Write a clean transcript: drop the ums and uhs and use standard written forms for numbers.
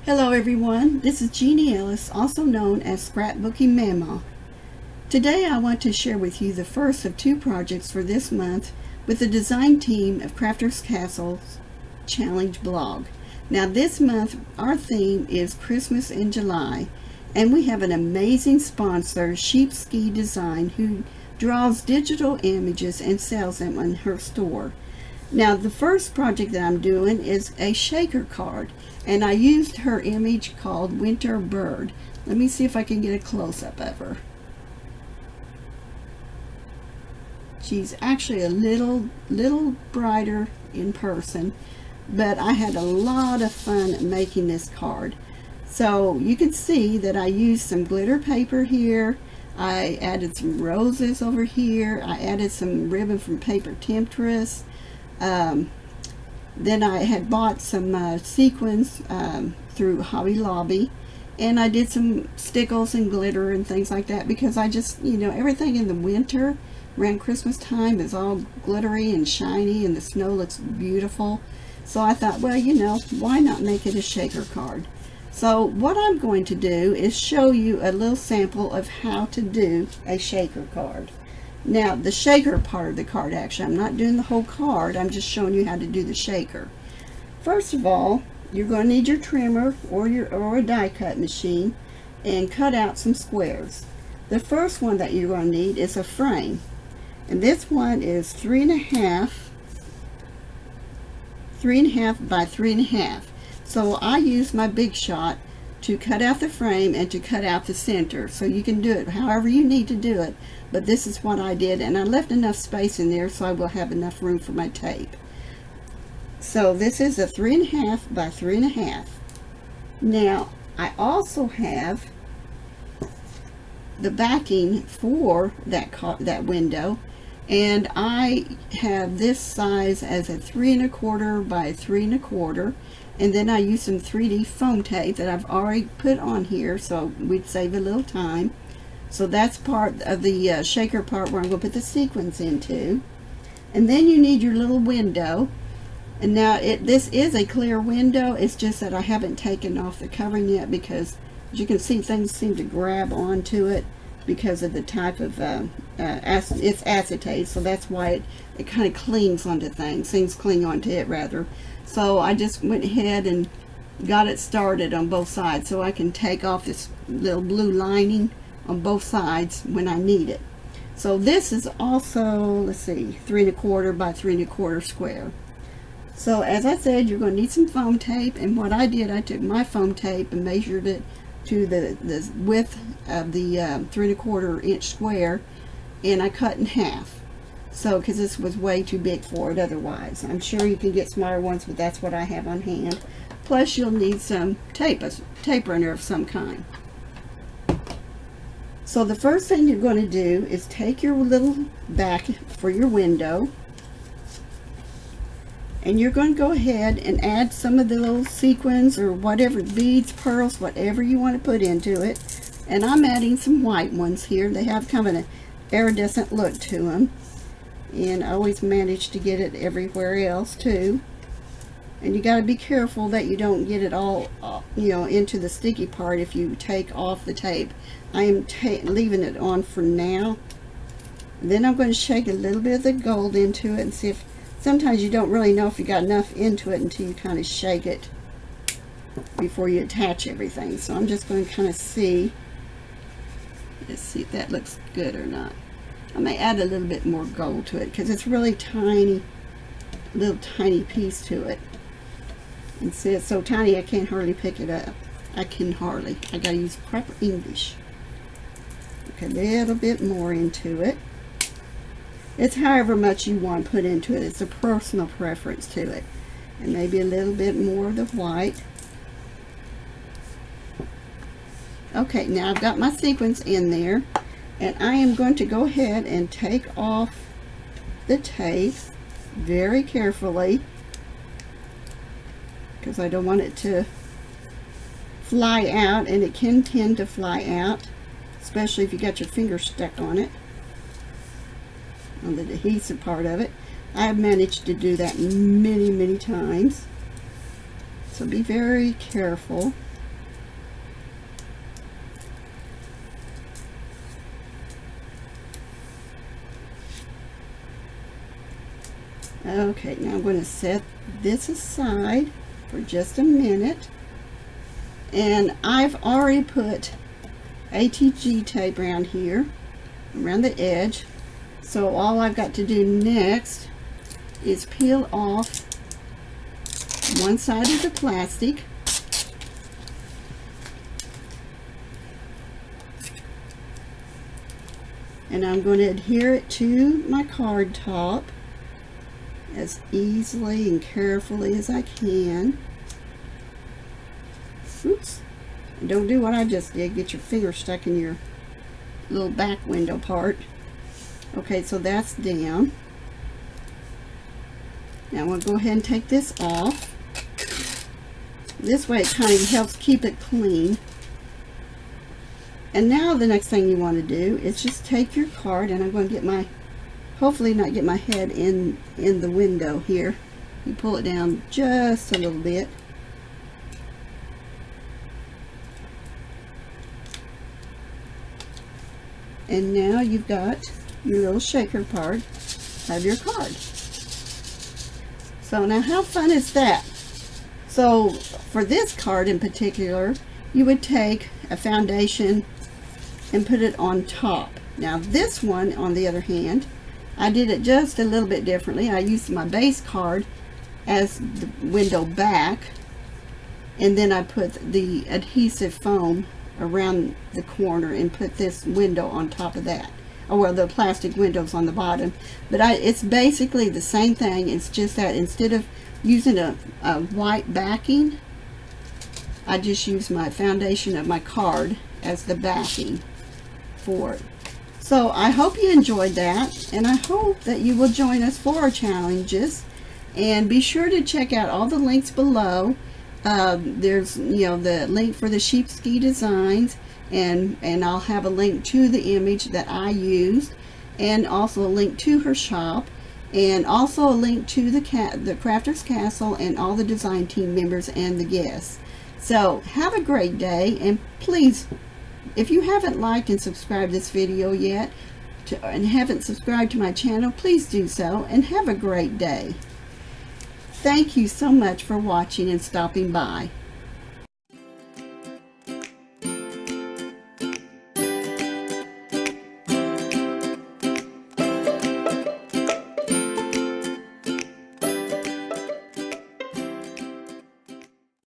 Hello everyone, this is Jeannie Ellis, also known as Scrapbooking Mama. Today I want to share with you the first of two projects for this month with the design team of Crafters Castle's Challenge blog. Now this month our theme is Christmas in July, and we have an amazing sponsor, Sheepski Design, who draws digital images and sells them in her store. Now the first project that I'm doing is a shaker card, and I used her image called Winter Bird. Let me see if I can get a close-up of her. She's actually a little brighter in person, but I had a lot of fun making this card. So you can see that I used some glitter paper here. I added some roses over here. I added some ribbon from Paper Temptress. Then I had bought some sequins through Hobby Lobby, and I did some stickles and glitter and things like that because I just, everything in the winter around Christmas time is all glittery and shiny, and the snow looks beautiful. So I thought, well, why not make it a shaker card? So what I'm going to do is show you a little sample of how to do a shaker card. Now the shaker part of the card, actually, I'm not doing the whole card, I'm just showing you how to do the shaker. First of all, you're going to need your trimmer or a die cut machine and cut out some squares. The first one that you're going to need is a frame, and this one is 3.5 by 3.5. So I use my Big Shot to cut out the frame and to cut out the center. So you can do it however you need to do it, but this is what I did, and I left enough space in there so I will have enough room for my tape. So this is a 3.5 by 3.5. Now I also have the backing for that window, and I have this size as a 3.25 by 3.25, and then I use some 3D foam tape that I've already put on here so we'd save a little time. So that's part of the shaker part where I'm going to put the sequins into. And then you need your little window, and now this is a clear window. It's just that I haven't taken off the covering yet because, as you can see, things seem to grab onto it because of the type of it's acetate, so that's why it kind of clings onto things cling onto it rather. So I just went ahead and got it started on both sides so I can take off this little blue lining on both sides when I need it. So this is also, let's see, 3.25 by 3.25 square. So as I said, you're going to need some foam tape, and what I did, I took my foam tape and measured it to the width of the 3.25 inch square, and I cut in half. So because this was way too big for it otherwise. I'm sure you can get smaller ones, but that's what I have on hand. Plus you'll need some tape, a tape runner of some kind. So the first thing you're going to do is take your little back for your window, and you're going to go ahead and add some of the little sequins or whatever, beads, pearls, whatever you want to put into it. And I'm adding some white ones here. They have kind of an iridescent look to them, and I always manage to get it everywhere else too. And you got to be careful that you don't get it all into the sticky part if you take off the tape. I am leaving it on for now. Then I'm going to shake a little bit of the gold into it and see if, sometimes you don't really know if you got enough into it until you kind of shake it before you attach everything. So I'm just going to kind of see. Let's see if that looks good or not. I may add a little bit more gold to it because it's really tiny, little tiny piece to it. And see, it's so tiny I can't hardly pick it up. I gotta use proper English. Okay, a little bit more into it. It's however much you want to put into it. It's a personal preference to it. And maybe a little bit more of the white. Okay, now I've got my sequins in there, and I am going to go ahead and take off the tape very carefully because I don't want it to fly out, and it can tend to fly out, especially if you got your finger stuck on it, on the adhesive part of it. I've managed to do that many times. So be very careful. Okay, now I'm going to set this aside for just a minute. And I've already put ATG tape around here, around the edge. So all I've got to do next is peel off one side of the plastic. And I'm going to adhere it to my card top as easily and carefully as I can. Oops. And don't do what I just did. Get your finger stuck in your little back window part. Okay, so that's down. Now we'll go ahead and take this off. This way it kind of helps keep it clean. And now the next thing you want to do is just take your card, and I'm going to get my, hopefully not get my head in the window here. You pull it down just a little bit. And now you've got your little shaker part of your card. So now how fun is that? So for this card in particular, you would take a foundation and put it on top. Now this one, on the other hand, I did it just a little bit differently. I used my base card as the window back, and then I put the adhesive foam around the corner and put this window on top of that. Or well, the plastic windows on the bottom. But it's basically the same thing. It's just that instead of using a white backing, I just use my foundation of my card as the backing for it. So I hope you enjoyed that, and I hope that you will join us for our challenges. And be sure to check out all the links below. There's, the link for the sheepskin designs, and I'll have a link to the image that I used, and also a link to her shop, and also a link to the Crafters Castle and all the design team members and the guests. So have a great day, and please, if you haven't liked and subscribed this video yet, and haven't subscribed to my channel, please do so, and have a great day. Thank you so much for watching and stopping by.